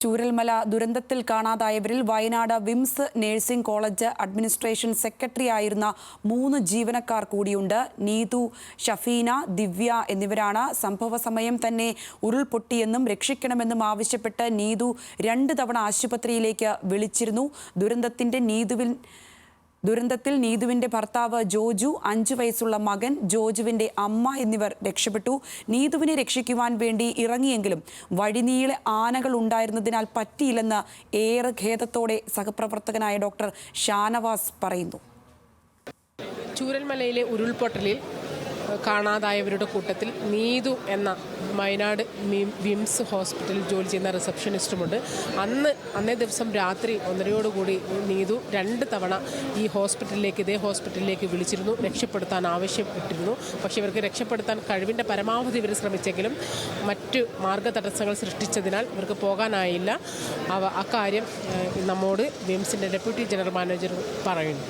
ചൂരൽമല ദുരന്തത്തിൽ കാണാതായവരിൽ വയനാട് വിംസ് നഴ്സിംഗ് കോളേജ് അഡ്മിനിസ്ട്രേഷൻ സെക്രട്ടറി ആയിരുന്ന 3 ജീവനക്കാർ കൂടിയുണ്ട്. നീതു, ഷഫീന, ദിവ്യ എന്നിവരാണ്. സംഭവ സമയം തന്നെ ഉരുൾപൊട്ടിയെന്നും രക്ഷിക്കണമെന്നും ആവശ്യപ്പെട്ട് നീതു 2 തവണ ആശുപത്രിയിലേക്ക് വിളിച്ചിരുന്നു. ദുരന്തത്തിൽ നീതുവിന്റെ ഭർത്താവ് ജോജു, 5 വയസ്സുള്ള മകൻ, ജോജുവിന്റെ അമ്മ എന്നിവർ രക്ഷപ്പെട്ടു. നീതുവിനെ രക്ഷിക്കുവാൻ വേണ്ടി ഇറങ്ങിയെങ്കിലും വഴിനീളെ ആനകൾ ഉണ്ടായിരുന്നതിനാൽ പറ്റിയില്ലെന്ന് ഏറെ ഖേദത്തോടെ സഹപ്രവർത്തകനായ ഡോക്ടർ ഷാനവാസ് പറയുന്നു. ചൂരൽമലയിലെ ഉരുൾപൊട്ടലിൽ കാണാതായവരുടെ കൂട്ടത്തിൽ നീതു എന്ന വയനാട് വിംസ് ഹോസ്പിറ്റലിൽ ജോലി ചെയ്യുന്ന റിസപ്ഷനിസ്റ്റുമുണ്ട്. അന്നേ ദിവസം രാത്രി 1:30 നീതു 2 തവണ ഇതേ ഹോസ്പിറ്റലിലേക്ക് വിളിച്ചിരുന്നു, രക്ഷപ്പെടുത്താൻ ആവശ്യപ്പെട്ടിരുന്നു. പക്ഷേ ഇവർക്ക് രക്ഷപ്പെടുത്താൻ കഴിവിൻ്റെ പരമാവധി ഇവർ ശ്രമിച്ചെങ്കിലും മറ്റ് മാർഗതടസ്സങ്ങൾ സൃഷ്ടിച്ചതിനാൽ ഇവർക്ക് പോകാനായില്ല. അക്കാര്യം നമ്മോട് വിംസിൻ്റെ ഡെപ്യൂട്ടി ജനറൽ മാനേജർ പറയുന്നു.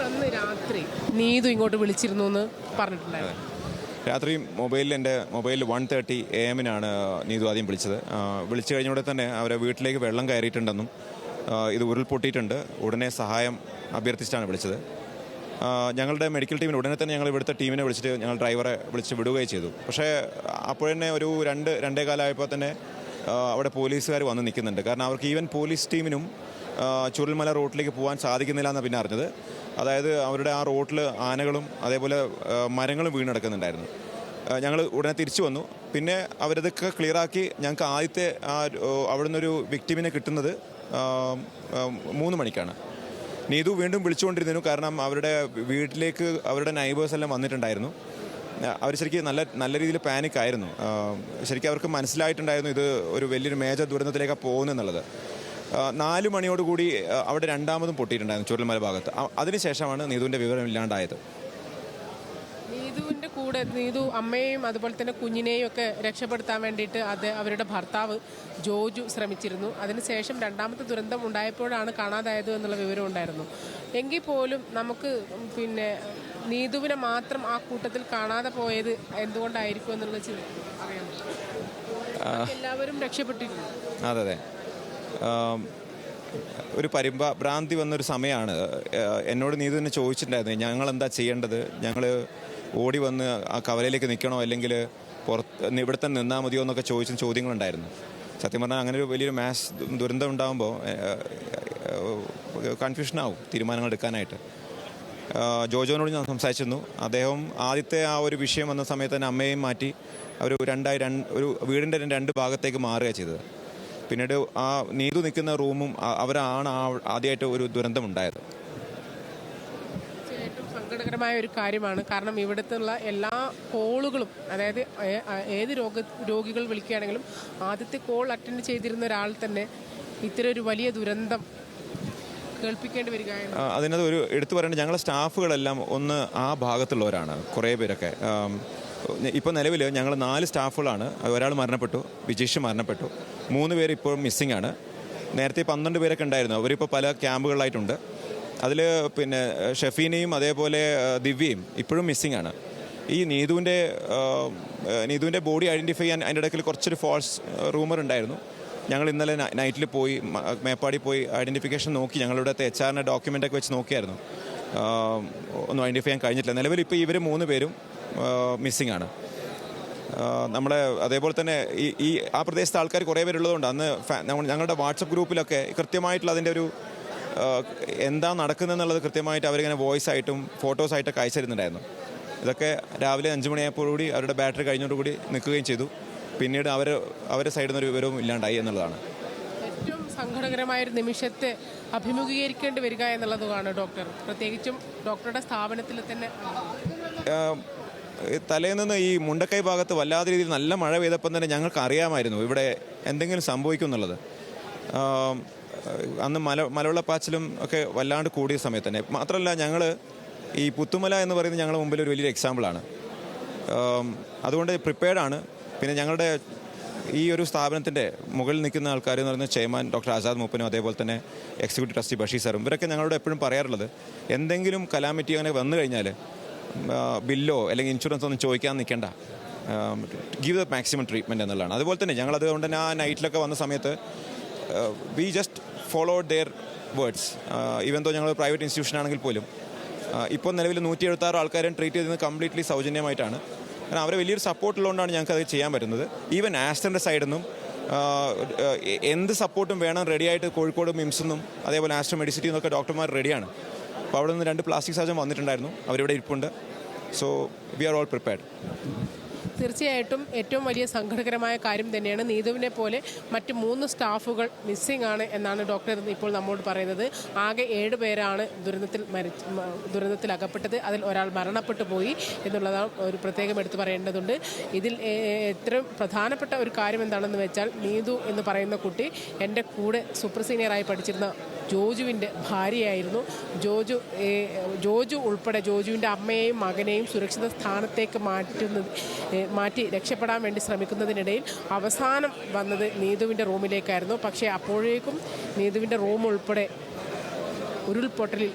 അന്ന് രാത്രി നീതു ഇങ്ങോട്ട് വിളിച്ചിരുന്നു എന്ന് പറഞ്ഞിട്ടുണ്ടായിരുന്നു. രാത്രി എൻ്റെ മൊബൈലിൽ 1:30 AM നീതു ആദ്യം വിളിച്ചത്. വിളിച്ചു കഴിഞ്ഞുകൂടെ തന്നെ അവരെ വീട്ടിലേക്ക് വെള്ളം കയറിയിട്ടുണ്ടെന്നും ഇത് ഉരുൾപൊട്ടിയിട്ടുണ്ട്, ഉടനെ സഹായം അഭ്യർത്ഥിച്ചിട്ടാണ് വിളിച്ചത്. ഞങ്ങളുടെ മെഡിക്കൽ ടീമിന് ഉടനെ തന്നെ ഞങ്ങൾ ഇവിടുത്തെ ടീമിനെ വിളിച്ചിട്ട് ഞങ്ങൾ ഡ്രൈവറെ വിളിച്ച് വിടുകയും ചെയ്തു. പക്ഷേ അപ്പോഴന്നെ ഒരു 2-2:15 ആയപ്പോൾ തന്നെ അവിടെ പോലീസുകാർ വന്ന് നിൽക്കുന്നുണ്ട്. കാരണം അവർക്ക് ഈവൻ പോലീസ് ടീമിനും ചുരുൾമല റോഡിലേക്ക് പോകാൻ സാധിക്കുന്നില്ല എന്നാണ് പിന്നെ അറിഞ്ഞത്. അതായത് അവരുടെ ആ റോഡിൽ ആനകളും അതേപോലെ മരങ്ങളും വീണെടുക്കുന്നുണ്ടായിരുന്നു. ഞങ്ങൾ ഉടനെ തിരിച്ചു വന്നു. പിന്നെ അവരതൊക്കെ ക്ലിയറാക്കി ഞങ്ങൾക്ക് ആദ്യത്തെ അവിടെ നിന്നൊരു വിക്ടിമിനെ കിട്ടുന്നത് 3 മണിക്കാണ്. നീതു വീണ്ടും വിളിച്ചുകൊണ്ടിരുന്നു. കാരണം അവരുടെ വീട്ടിലേക്ക് അവരുടെ നൈബേഴ്സ് എല്ലാം വന്നിട്ടുണ്ടായിരുന്നു. അവർ ശരിക്കും നല്ല രീതിയിൽ പാനിക്കായിരുന്നു. ശരിക്കും അവർക്ക് മനസ്സിലായിട്ടുണ്ടായിരുന്നു ഇത് ഒരു വലിയൊരു മേജർ ദുരന്തത്തിലേക്കാണ് പോകുന്നതെന്നുള്ളത്. 4 മണിയോടുകൂടി അവിടെ 2ാമതും പൊട്ടിയിട്ടുണ്ടായിരുന്നു ചുരുൾമല ഭാഗത്ത്. അതിനുശേഷമാണ് നീതുവിൻ്റെ വിവരം ഇല്ലാണ്ടായത്. നീതുവിൻ്റെ കൂടെ നീതു അമ്മയെയും അതുപോലെ തന്നെ കുഞ്ഞിനെയും ഒക്കെ രക്ഷപ്പെടുത്താൻ വേണ്ടിയിട്ട് അവരുടെ ഭർത്താവ് ജോജു ശ്രമിച്ചിരുന്നു. അതിനുശേഷം 2ാമത്തെ ദുരന്തം ഉണ്ടായപ്പോഴാണ് കാണാതായത് എന്നുള്ള വിവരം ഉണ്ടായിരുന്നു. എങ്കിൽ പോലും നമുക്ക് നീതുവിനെ മാത്രം ആ കൂട്ടത്തിൽ കാണാതെ പോയത് എന്തുകൊണ്ടായിരിക്കും എന്നുള്ളത് അറിയാം. എല്ലാവരും രക്ഷപ്പെട്ടിരുന്നു. അതെ, ഒരു ഭ്രാന്തി വന്നൊരു സമയമാണ്. എന്നോട് നീതു തന്നെ ചോദിച്ചിട്ടുണ്ടായിരുന്നു, ഞങ്ങൾ എന്താ ചെയ്യേണ്ടത്, ഞങ്ങൾ ഓടി വന്ന് ആ കവലയിലേക്ക് നിൽക്കണോ അല്ലെങ്കിൽ ഇവിടെ തന്നെ നിന്നാൽ മതിയോ എന്നൊക്കെ ചോദിച്ച ചോദ്യങ്ങളുണ്ടായിരുന്നു. സത്യം പറഞ്ഞാൽ അങ്ങനെ ഒരു വലിയൊരു മാസ് ദുരന്തം ഉണ്ടാകുമ്പോൾ കൺഫ്യൂഷനാവും തീരുമാനങ്ങൾ എടുക്കാനായിട്ട്. ജോജോനോട് ഞാൻ സംസാരിച്ചിരുന്നു. അദ്ദേഹം ആദ്യത്തെ ആ ഒരു വിഷയം വന്ന സമയത്ത് തന്നെ അമ്മയെയും മാറ്റി അവർ ഒരു വീടിൻ്റെ 2 ഭാഗത്തേക്ക് മാറുകയാണ് ചെയ്തത്. പിന്നീട് ആ നീതു നിൽക്കുന്ന റൂമും അവരാണ് ആദ്യമായിട്ട് ഒരു ദുരന്തമുണ്ടായത്. ഏറ്റവും സങ്കടകരമായ ഒരു കാര്യമാണ്. കാരണം ഇവിടുത്തെ എല്ലാ കോളുകളും, അതായത് ഏത് രോഗികൾ വിളിക്കുകയാണെങ്കിലും ആദ്യത്തെ കോൾ അറ്റൻഡ് ചെയ്തിരുന്ന ഒരാൾ തന്നെ ഇത്തരം ഒരു വലിയ ദുരന്തം കേൾപ്പിക്കേണ്ടി വരിക. അതിനകത്ത് ഒരു എടുത്തു പറയേണ്ടത് ഞങ്ങളുടെ സ്റ്റാഫുകളെല്ലാം ഒന്ന് ആ ഭാഗത്തുള്ളവരാണ്. കുറേ പേരൊക്കെ ഇപ്പോൾ നിലവിൽ ഞങ്ങൾ 4 സ്റ്റാഫുകളാണ്. ഒരാൾ മരണപ്പെട്ടു, വിജീഷ് മരണപ്പെട്ടു. 3 പേര് ഇപ്പോഴും മിസ്സിംഗ് ആണ്. നേരത്തെ 12 പേരൊക്കെ ഉണ്ടായിരുന്നു. അവരിപ്പോൾ പല ക്യാമ്പുകളിലായിട്ടുണ്ട്. അതിൽ ഷഫീനയും അതേപോലെ ദിവ്യയും ഇപ്പോഴും മിസ്സിംഗ് ആണ്. ഈ നീതുവിൻ്റെ ബോഡി ഐഡൻറ്റിഫൈ ചെയ്യാൻ അതിൻ്റെ ഇടയ്ക്ക് കുറച്ചൊരു ഫോൾസ് റൂമർ ഉണ്ടായിരുന്നു. ഞങ്ങൾ ഇന്നലെ നൈറ്റിൽ പോയി മേപ്പാടി പോയി ഐഡൻറ്റിഫിക്കേഷൻ നോക്കി. ഞങ്ങളിവിടുത്തെ HR ഡോക്യുമെൻ്റൊക്കെ വെച്ച് നോക്കിയായിരുന്നു. ഒന്നും ഐഡൻറ്റിഫൈ ചെയ്യാൻ കഴിഞ്ഞിട്ടില്ല. നിലവിൽ ഇപ്പോൾ ഇവർ 3 പേരും മിസ്സിംഗ് ആണ്. നമ്മളെ അതേപോലെ തന്നെ ഈ ആ പ്രദേശത്തെ ആൾക്കാർ കുറേ പേരുള്ളതുകൊണ്ട് അന്ന് ഞങ്ങളുടെ വാട്സപ്പ് ഗ്രൂപ്പിലൊക്കെ കൃത്യമായിട്ടുള്ള അതിൻ്റെ ഒരു എന്താ നടക്കുന്നതെന്നുള്ളത് കൃത്യമായിട്ട് അവരിങ്ങനെ വോയിസ് ആയിട്ടും ഫോട്ടോസായിട്ടൊക്കെ അയച്ചിരുന്നുണ്ടായിരുന്നു. ഇതൊക്കെ രാവിലെ 5 മണിയായപ്പോഴുകൂടി അവരുടെ ബാറ്ററി കഴിഞ്ഞോടുകൂടി നിൽക്കുകയും ചെയ്തു. പിന്നീട് അവരുടെ സൈഡിൽ നിന്നൊരു വിവരവും ഇല്ലാണ്ടായി എന്നുള്ളതാണ്. ഏറ്റവും സങ്കടകരമായൊരു നിമിഷത്തെ അഭിമുഖീകരിക്കേണ്ടി വരിക എന്നുള്ളതാണ് ഡോക്ടർ, പ്രത്യേകിച്ചും ഡോക്ടറുടെ സ്ഥാപനത്തിൽ തന്നെ. തലേന്ന് ഈ മുണ്ടക്കൈ ഭാഗത്ത് വല്ലാത്ത രീതിയിൽ നല്ല മഴ പെയ്തപ്പം തന്നെ ഞങ്ങൾക്ക് അറിയാമായിരുന്നു ഇവിടെ എന്തെങ്കിലും സംഭവിക്കും എന്നുള്ളത്. അന്ന് മലവെള്ളപ്പാച്ചിലും ഒക്കെ വല്ലാണ്ട് കൂടിയ സമയത്ത് തന്നെ. മാത്രമല്ല ഞങ്ങൾ ഈ പുത്തുമല എന്ന് പറയുന്നത് ഞങ്ങളുടെ മുമ്പിൽ ഒരു വലിയൊരു എക്സാമ്പിളാണ്. അതുകൊണ്ട് പ്രിപ്പയർഡാണ്. പിന്നെ ഞങ്ങളുടെ ഈ ഒരു സ്ഥാപനത്തിൻ്റെ മുകളിൽ നിൽക്കുന്ന ആൾക്കാർ എന്ന് പറയുന്നത് ചെയർമാൻ ഡോക്ടർ ആസാദ് മൂപ്പനും അതേപോലെ തന്നെ എക്സിക്യൂട്ടീവ് ട്രസ്റ്റി ബഷീർ സാറും ഇവരൊക്കെ ഞങ്ങളോട് എപ്പോഴും പറയാറുള്ളത്, എന്തെങ്കിലും കലാമിറ്റി അങ്ങനെ വന്നു കഴിഞ്ഞാൽ ബില്ലോ അല്ലെങ്കിൽ ഇൻഷുറൻസ് ഒന്നും ചോദിക്കാൻ നിൽക്കേണ്ട, ഗീവ് ദ മാക്സിമം ട്രീറ്റ്മെൻറ്റ് എന്നുള്ളതാണ്. അതുപോലെ തന്നെ ഞങ്ങൾ അതുകൊണ്ട് തന്നെ ആ നൈറ്റിലൊക്കെ വന്ന സമയത്ത് we just followed their words. Even though ഞങ്ങൾ പ്രൈവറ്റ് ഇൻസ്റ്റിറ്റ്യൂഷൻ ആണെങ്കിൽ പോലും ഇപ്പോൾ നിലവിൽ 176 ആൾക്കാരും ട്രീറ്റ് ചെയ്യുന്നത് കംപ്ലീറ്റ്ലി സൗജന്യമായിട്ടാണ്. കാരണം അവരെ വലിയൊരു സപ്പോർട്ടുള്ളതുകൊണ്ടാണ് ഞങ്ങൾക്ക് അത് ചെയ്യാൻ പറ്റുന്നത്. ഈവൻ ആസ്റ്ററിൻ്റെ സൈഡിൽ നിന്നും എന്ത് സപ്പോർട്ടും വേണം റെഡിയായിട്ട് കോഴിക്കോട് മിംസിൽ അതേപോലെ ആസ്റ്റർ മെഡിസിറ്റിയിൽ നിന്നൊക്കെ ഡോക്ടർമാർ റെഡിയാണ്. അപ്പോൾ അവിടെ നിന്ന് 2 പ്ലാസ്റ്റിക് സർജൻ വന്നിട്ടുണ്ടായിരുന്നു, അവരിവിടെ ഇരിപ്പുണ്ട്. So we are all prepared. തീർച്ചയായിട്ടും ഏറ്റവും വലിയ സങ്കടകരമായ കാര്യം തന്നെയാണ്. നീതുവിനെ പോലെ മറ്റ് 3 സ്റ്റാഫുകൾ മിസ്സിംഗ് ആണ് എന്നാണ് ഡോക്ടർ ഇപ്പോൾ നമ്മോട് പറയുന്നത്. ആകെ 7 പേരാണ് ദുരന്തത്തിൽ അകപ്പെട്ടത്. അതിൽ ഒരാൾ മരണപ്പെട്ടു പോയി എന്നുള്ളതാണ് ഒരു പ്രത്യേകം എടുത്തു പറയേണ്ടതുണ്ട്. ഇതിൽ ഏറ്റവും പ്രധാനപ്പെട്ട ഒരു കാര്യം എന്താണെന്ന് വെച്ചാൽ നീതു എന്ന് പറയുന്ന കുട്ടി എൻ്റെ കൂടെ സൂപ്പർ സീനിയറായി പഠിച്ചിരുന്ന ജോജുവിൻ്റെ ഭാര്യയായിരുന്നു. ജോജു ഉൾപ്പെടെ ജോജുവിൻ്റെ അമ്മയെയും മകനെയും സുരക്ഷിത സ്ഥാനത്തേക്ക് മാറ്റി രക്ഷപ്പെടാൻ വേണ്ടി ശ്രമിക്കുന്നതിനിടയിൽ അവസാനം വന്നത് നീതുവിൻ്റെ റൂമിലേക്കായിരുന്നു. പക്ഷേ അപ്പോഴേക്കും നീതുവിൻ്റെ റൂം ഉൾപ്പെടെ ഉരുൾപൊട്ടലിൽ